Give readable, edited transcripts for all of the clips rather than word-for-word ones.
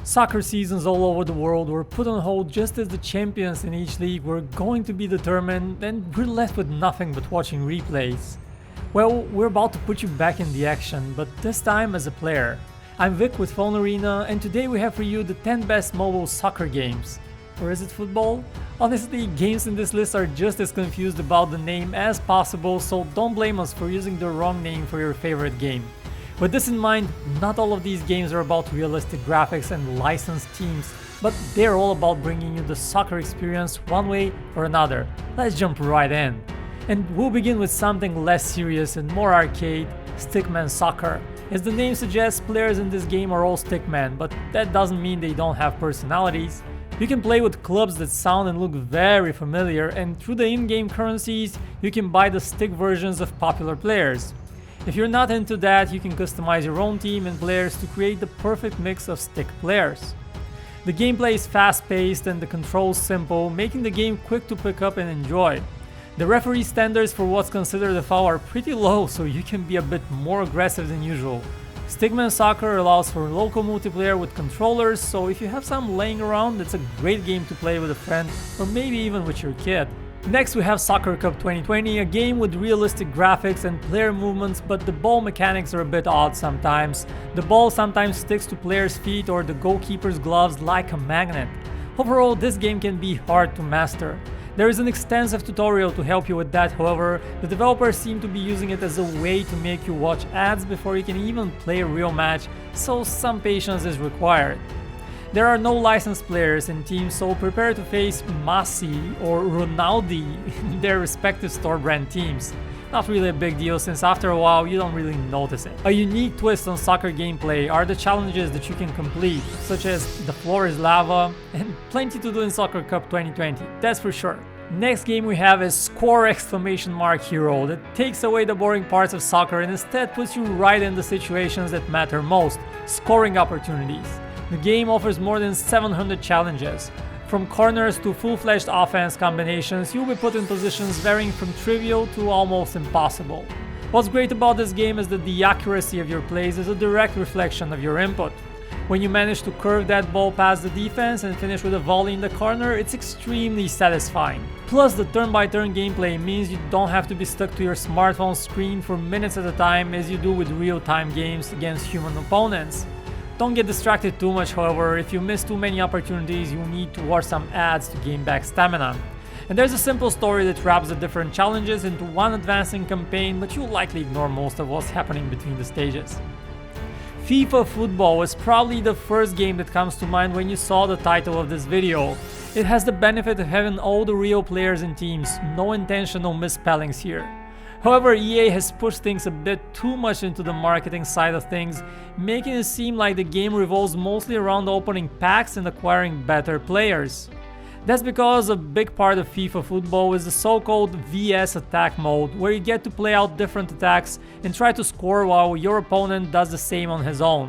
Soccer seasons all over the world were put on hold just as the champions in each league were going to be determined, and we're left with nothing but watching replays. Well, we're about to put you back in the action, but this time as a player. I'm Vic with PhoneArena, and today we have for you the 10 best mobile soccer games. Or is it football? Honestly, games in this list are just as confused about the name as possible, so don't blame us for using the wrong name for your favorite game. With this in mind, not all of these games are about realistic graphics and licensed teams, but they're all about bringing you the soccer experience one way or another. Let's jump right in. And we'll begin with something less serious and more arcade, Stickman Soccer. As the name suggests, players in this game are all stickmen, but that doesn't mean they don't have personalities. You can play with clubs that sound and look very familiar, and through the in-game currencies, you can buy the stick versions of popular players. If you're not into that, you can customize your own team and players to create the perfect mix of stick players. The gameplay is fast-paced and the controls simple, making the game quick to pick up and enjoy. The referee standards for what's considered a foul are pretty low, so you can be a bit more aggressive than usual. Stickman Soccer allows for local multiplayer with controllers, so if you have some laying around, it's a great game to play with a friend or maybe even with your kid. Next we have Soccer Cup 2020, a game with realistic graphics and player movements, but the ball mechanics are a bit odd sometimes. The ball sometimes sticks to players' feet or the goalkeeper's gloves like a magnet. Overall, this game can be hard to master. There is an extensive tutorial to help you with that, however, the developers seem to be using it as a way to make you watch ads before you can even play a real match, so some patience is required. There are no licensed players in teams, so prepare to face Messi or Ronaldo in their respective store brand teams. Not really a big deal, since after a while you don't really notice it. A unique twist on soccer gameplay are the challenges that you can complete, such as the floor is lava, and plenty to do in Soccer Cup 2020, that's for sure. Next game we have is Score! Hero that takes away the boring parts of soccer and instead puts you right in the situations that matter most, scoring opportunities. The game offers more than 700 challenges. From corners to full-fledged offense combinations, you'll be put in positions varying from trivial to almost impossible. What's great about this game is that the accuracy of your plays is a direct reflection of your input. When you manage to curve that ball past the defense and finish with a volley in the corner, it's extremely satisfying. Plus, the turn-by-turn gameplay means you don't have to be stuck to your smartphone screen for minutes at a time as you do with real-time games against human opponents. Don't get distracted too much, however. If you miss too many opportunities, you'll need to watch some ads to gain back stamina. And there's a simple story that wraps the different challenges into one advancing campaign, but you'll likely ignore most of what's happening between the stages. FIFA Football is probably the first game that comes to mind when you saw the title of this video. It has the benefit of having all the real players and teams, no intentional misspellings here. However, EA has pushed things a bit too much into the marketing side of things, making it seem like the game revolves mostly around opening packs and acquiring better players. That's because a big part of FIFA Football is the so-called VS attack mode, where you get to play out different attacks and try to score while your opponent does the same on his own.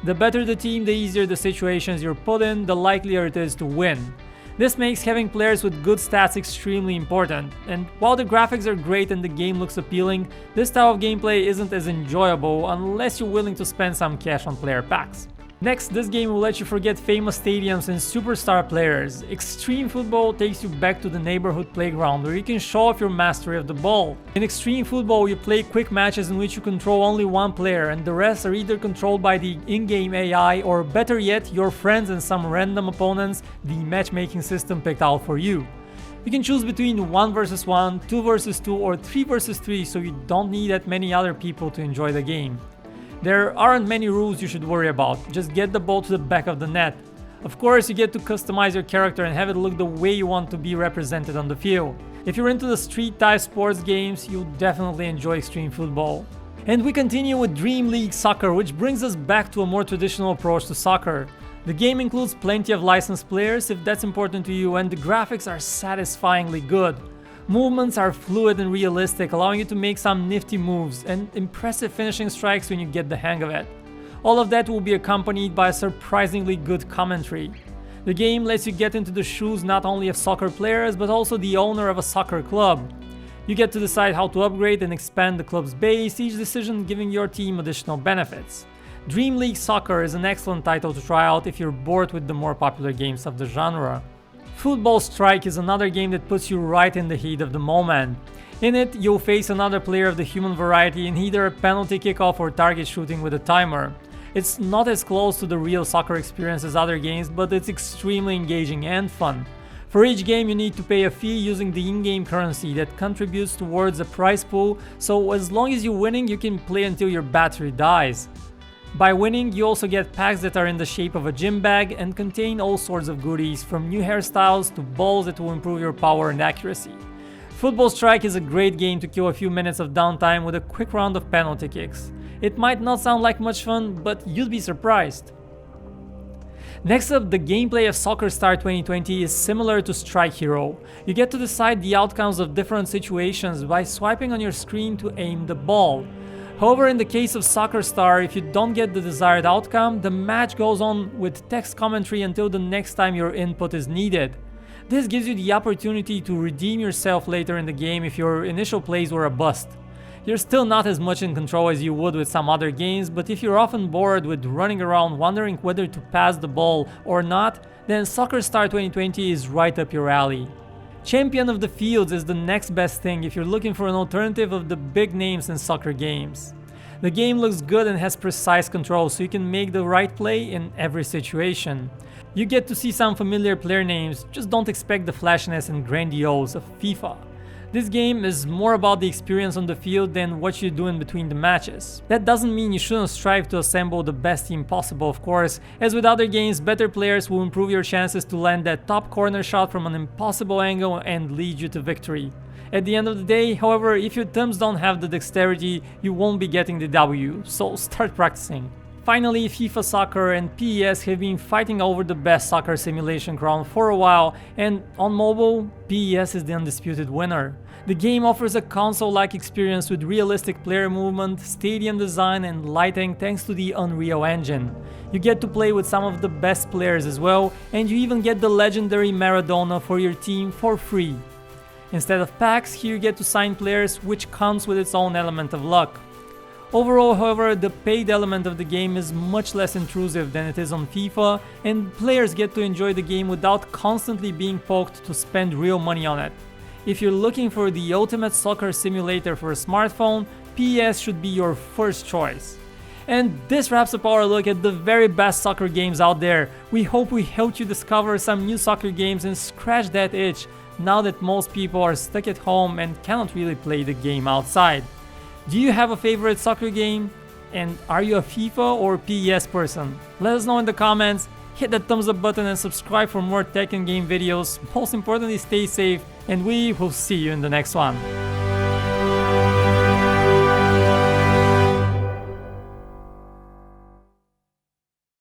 The better the team, the easier the situations you're put in, the likelier it is to win. This makes having players with good stats extremely important, and while the graphics are great and the game looks appealing, this style of gameplay isn't as enjoyable unless you're willing to spend some cash on player packs. Next, this game will let you forget famous stadiums and superstar players. Extreme Football takes you back to the neighborhood playground where you can show off your mastery of the ball. In Extreme Football, you play quick matches in which you control only one player and the rest are either controlled by the in-game AI or, better yet, your friends and some random opponents the matchmaking system picked out for you. You can choose between 1 vs 1, 2 vs 2 or 3 vs 3, so you don't need that many other people to enjoy the game. There aren't many rules you should worry about, just get the ball to the back of the net. Of course, you get to customize your character and have it look the way you want to be represented on the field. If you're into the street-type sports games, you'll definitely enjoy Extreme Football. And we continue with Dream League Soccer, which brings us back to a more traditional approach to soccer. The game includes plenty of licensed players if that's important to you, and the graphics are satisfyingly good. Movements are fluid and realistic, allowing you to make some nifty moves and impressive finishing strikes when you get the hang of it. All of that will be accompanied by a surprisingly good commentary. The game lets you get into the shoes not only of soccer players but also the owner of a soccer club. You get to decide how to upgrade and expand the club's base, each decision giving your team additional benefits. Dream League Soccer is an excellent title to try out if you're bored with the more popular games of the genre. Football Strike is another game that puts you right in the heat of the moment. In it, you'll face another player of the human variety in either a penalty kickoff or target shooting with a timer. It's not as close to the real soccer experience as other games, but it's extremely engaging and fun. For each game you need to pay a fee using the in-game currency that contributes towards a prize pool, so as long as you're winning you can play until your battery dies. By winning, you also get packs that are in the shape of a gym bag and contain all sorts of goodies, from new hairstyles to balls that will improve your power and accuracy. Football Strike is a great game to kill a few minutes of downtime with a quick round of penalty kicks. It might not sound like much fun, but you'd be surprised. Next up, the gameplay of Soccer Star 2020 is similar to Strike Hero. You get to decide the outcomes of different situations by swiping on your screen to aim the ball. However, in the case of Soccer Star, if you don't get the desired outcome, the match goes on with text commentary until the next time your input is needed. This gives you the opportunity to redeem yourself later in the game if your initial plays were a bust. You're still not as much in control as you would with some other games, but if you're often bored with running around wondering whether to pass the ball or not, then Soccer Star 2020 is right up your alley. Champion of the Fields is the next best thing if you're looking for an alternative of the big names in soccer games. The game looks good and has precise control, so you can make the right play in every situation. You get to see some familiar player names, just don't expect the flashiness and grandiose of FIFA. This game is more about the experience on the field than what you do in between the matches. That doesn't mean you shouldn't strive to assemble the best team possible, of course. As with other games, better players will improve your chances to land that top corner shot from an impossible angle and lead you to victory. At the end of the day, however, if your thumbs don't have the dexterity, you won't be getting the W, so start practicing. Finally, FIFA Soccer and PES have been fighting over the best soccer simulation crown for a while, and on mobile, PES is the undisputed winner. The game offers a console-like experience with realistic player movement, stadium design and lighting thanks to the Unreal Engine. You get to play with some of the best players as well, and you even get the legendary Maradona for your team for free. Instead of packs, here you get to sign players, which comes with its own element of luck. Overall, however, the paid element of the game is much less intrusive than it is on FIFA, and players get to enjoy the game without constantly being poked to spend real money on it. If you're looking for the ultimate soccer simulator for a smartphone, PES should be your first choice. And this wraps up our look at the very best soccer games out there. We hope we helped you discover some new soccer games and scratch that itch now that most people are stuck at home and cannot really play the game outside. Do you have a favorite soccer game? And are you a FIFA or PES person? Let us know in the comments, hit that thumbs up button and subscribe for more tech and game videos. Most importantly, stay safe, and we will see you in the next one.